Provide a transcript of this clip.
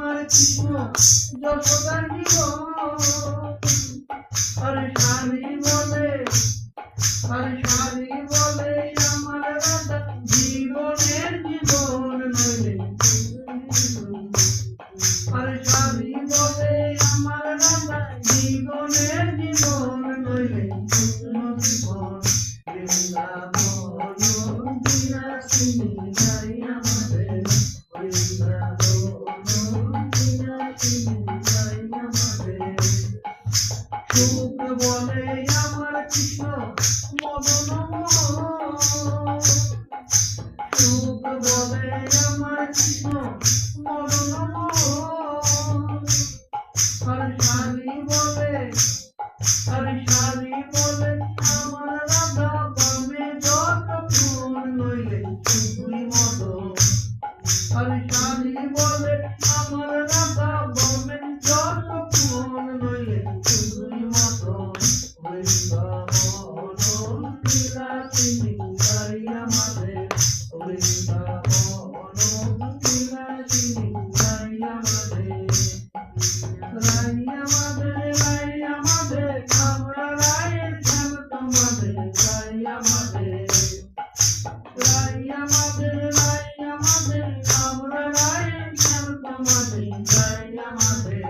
আমার কৃষ্ণ যশোদার জীবন আরে স্বামী বলে আরে স্বামী বলে আমার রাধা জীবনের জীবন নইলে আরে স্বামী বলে আমার রাধা জীবনের জীবন নইলে জীবন বৃন্দাবন বিলাসিনী যাই আমাদের বৃন্দাবন বিলাসিনী যাই আমাদের সুখ বলে আমার কৃষ্ণ মদন সুখ বলে আমার কৃষ্ণ মদন আর শালী বলে আমার রাধা বামে যত ফুল নইলে শুধুই মদন আর শালী বলে আমার রাধা বামে যত ফুল নইলে শুধুই মদন বৃন্দাবন বিলাসিনী যাই আমাদের বৃন্দাবন বিলাসিনী যাই আমাদের রাই আমাদের আমরা রায়ের ধ্যান তোমাদের রাই আমাদের আমরা রায়ের ধ্যান তোমাদের রাই আমাদের